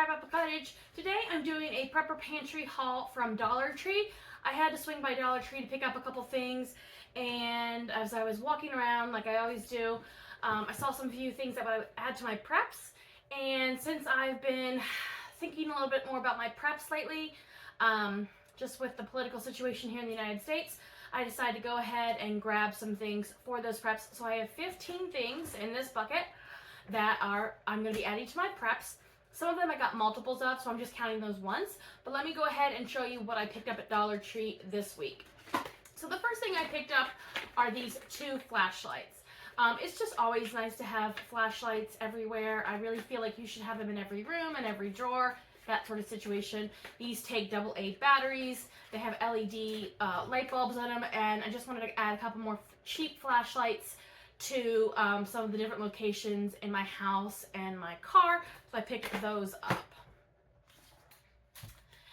Apple Cottage. Today I'm doing a prepper pantry haul from Dollar Tree. I had to swing by Dollar Tree to pick up a couple things, and as I was walking around like I always do, I saw some few things that I would add to my preps. And since I've been thinking a little bit more about my preps lately, just with the political situation here in the United States, I decided to go ahead and grab some things for those preps. So I have 15 things in this bucket that I'm going to be adding to my preps. Some of them I got multiples of, so I'm just counting those once. But let me go ahead and show you what I picked up at Dollar Tree this week. So the first thing I picked up are these 2 flashlights. It's just always nice to have flashlights everywhere. I really feel like you should have them in every room and every drawer, that sort of situation. These take AA batteries. They have LED light bulbs on them, and I just wanted to add a couple more cheap flashlights to some of the different locations in my house and my car, so I picked those up.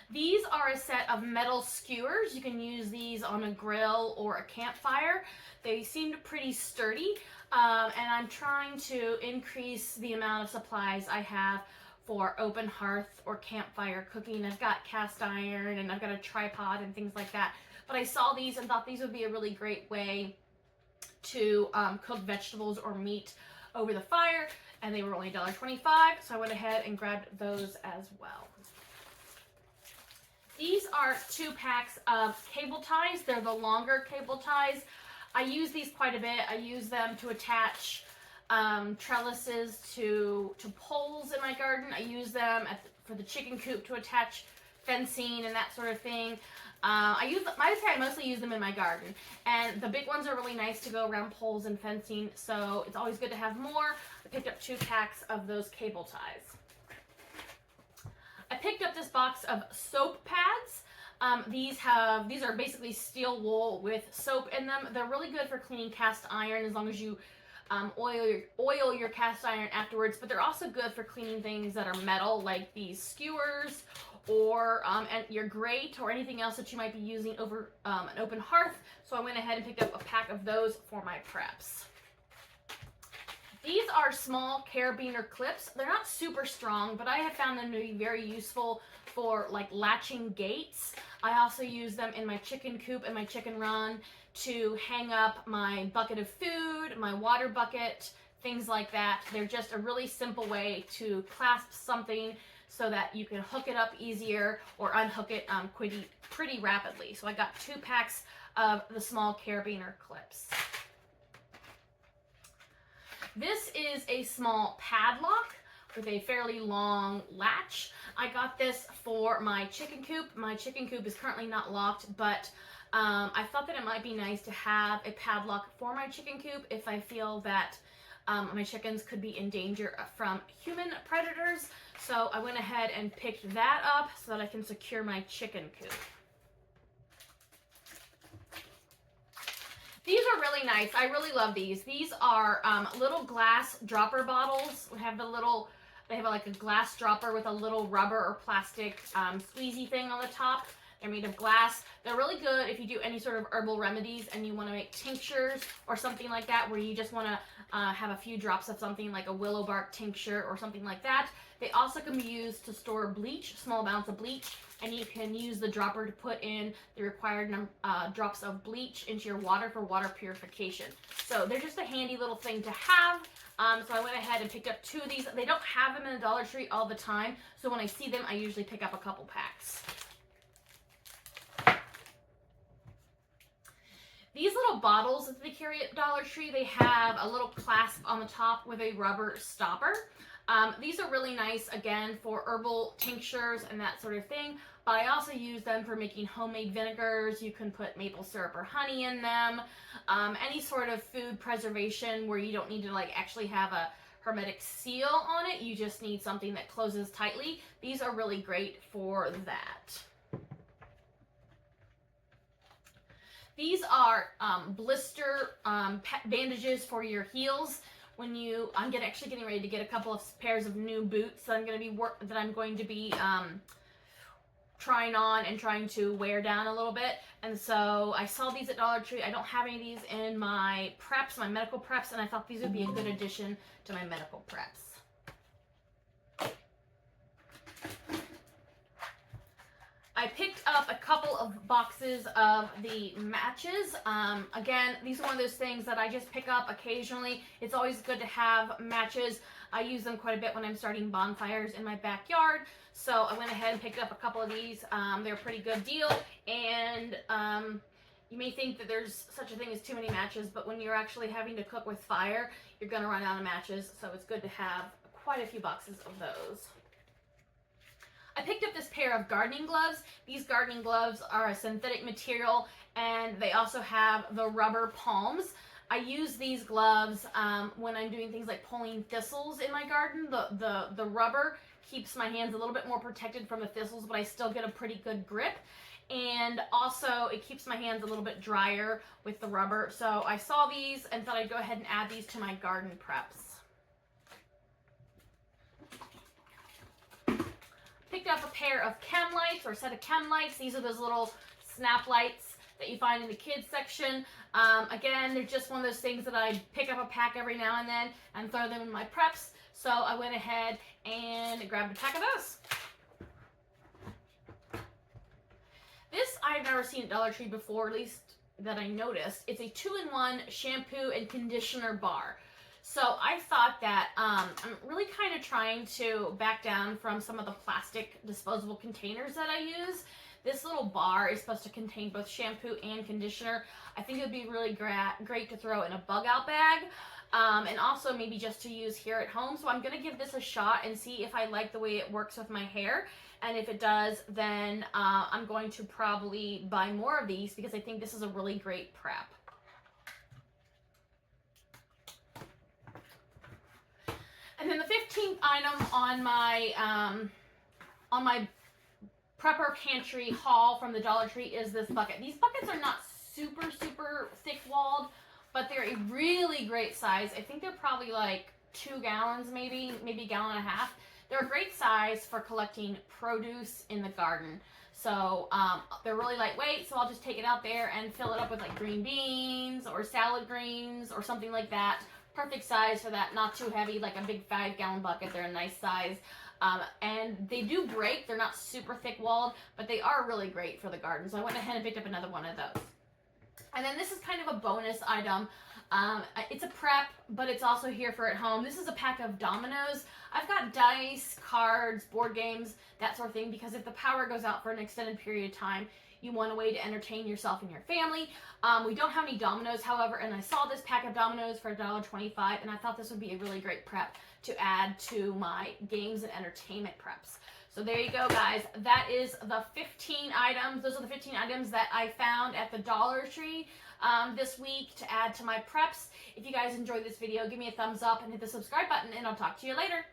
These are a set of metal skewers. You can use these on a grill or a campfire. They seemed pretty sturdy, and I'm trying to increase the amount of supplies I have for open hearth or campfire cooking. I've got cast iron and I've got a tripod and things like that, but I saw these and thought these would be a really great way to cook vegetables or meat over the fire, and they were only $1.25, so I went ahead and grabbed those as well. These are 2 packs of cable ties. They're the longer cable ties. I use these quite a bit. I use them to attach trellises to poles in my garden. I use them for the chicken coop to attach fencing and that sort of thing. I would say I mostly use them in my garden, and the big ones are really nice to go around poles and fencing, so it's always good to have more. I picked up 2 packs of those cable ties. I picked up this box of soap pads. These are basically steel wool with soap in them. They're really good for cleaning cast iron as long as you oil your cast iron afterwards, but they're also good for cleaning things that are metal, like these skewers or and your grate or anything else that you might be using over an open hearth. So I went ahead and picked up a pack of those for my preps. These are small carabiner clips. They're not super strong, but I have found them to be very useful for like latching gates. I also use them in my chicken coop and my chicken run to hang up my bucket of food, my water bucket, things like that. They're just a really simple way to clasp something so that you can hook it up easier or unhook it pretty rapidly. So I got 2 packs of the small carabiner clips. This is a small padlock with a fairly long latch. I got this for my chicken coop. My chicken coop is currently not locked, but I thought that it might be nice to have a padlock for my chicken coop if I feel that my chickens could be in danger from human predators. So I went ahead and picked that up so that I can secure my chicken coop. These are really nice. I really love these. These are little glass dropper bottles. They have like a glass dropper with a little rubber or plastic squeezy thing on the top. They're made of glass. They're really good if you do any sort of herbal remedies and you want to make tinctures or something like that, where you just want to have a few drops of something like a willow bark tincture or something like that. They also can be used to store bleach, small amounts of bleach, and you can use the dropper to put in the required drops of bleach into your water for water purification. So they're just a handy little thing to have. So I went ahead and picked up 2 of these. They don't have them in the Dollar Tree all the time, so when I see them, I usually pick up a couple packs. These little bottles that they carry at Dollar Tree, they have a little clasp on the top with a rubber stopper. These are really nice, again, for herbal tinctures and that sort of thing, but I also use them for making homemade vinegars. You can put maple syrup or honey in them. Any sort of food preservation where you don't need to actually have a hermetic seal on it. You just need something that closes tightly. These are really great for that. These are blister bandages for your heels. I'm actually getting ready to get a couple of pairs of new boots that I'm going to be trying on and trying to wear down a little bit. And so I saw these at Dollar Tree. I don't have any of these in my preps, my medical preps, and I thought these would be a good addition to my medical preps. I picked up a couple of boxes of the matches. Again, these are one of those things that I just pick up occasionally. It's always good to have matches. I use them quite a bit when I'm starting bonfires in my backyard. So I went ahead and picked up a couple of these. They're a pretty good deal. And you may think that there's such a thing as too many matches, but when you're actually having to cook with fire, you're going to run out of matches. So it's good to have quite a few boxes of those. I picked up this pair of gardening gloves. These gardening gloves are a synthetic material, and they also have the rubber palms. I use these gloves when I'm doing things like pulling thistles in my garden. The rubber keeps my hands a little bit more protected from the thistles, but I still get a pretty good grip. And also, it keeps my hands a little bit drier with the rubber. So I saw these and thought I'd go ahead and add these to my garden preps. Picked up a pair of chem lights, or a set of chem lights. These are those little snap lights that you find in the kids section. Again, they're just one of those things that I pick up a pack every now and then and throw them in my preps. So I went ahead and grabbed a pack of those. This I've never seen at Dollar Tree before, at least that I noticed. It's a 2-in-1 shampoo and conditioner bar. So I thought that I'm really kind of trying to back down from some of the plastic disposable containers that I use. This little bar is supposed to contain both shampoo and conditioner. I think it would be really great to throw in a bug out bag, and also maybe just to use here at home. So I'm going to give this a shot and see if I like the way it works with my hair. And if it does, then I'm going to probably buy more of these because I think this is a really great prep. And then the 15th item on my prepper pantry haul from the Dollar Tree is this bucket. These buckets are not super thick walled, but they're a really great size. I think they're probably like 2 gallons, maybe a gallon and a half. They're a great size for collecting produce in the garden. So they're really lightweight, so I'll just take it out there and fill it up with like green beans or salad greens or something like that. Perfect size for that, not too heavy, like a big 5-gallon bucket. They're a nice size. And they do break. They're not super thick walled, but they are really great for the garden. So I went ahead and picked up another one of those. And then this is kind of a bonus item. It's a prep, but it's also here for at home. This is a pack of dominoes. I've got dice, cards, board games, that sort of thing, because if the power goes out for an extended period of time, you want a way to entertain yourself and your family. We don't have any dominoes, however, and I saw this pack of dominoes for $1.25, and I thought this would be a really great prep to add to my games and entertainment preps. So there you go, guys. That is the 15 items. Those are the 15 items that I found at the Dollar Tree this week to add to my preps. If you guys enjoyed this video, give me a thumbs up and hit the subscribe button, and I'll talk to you later.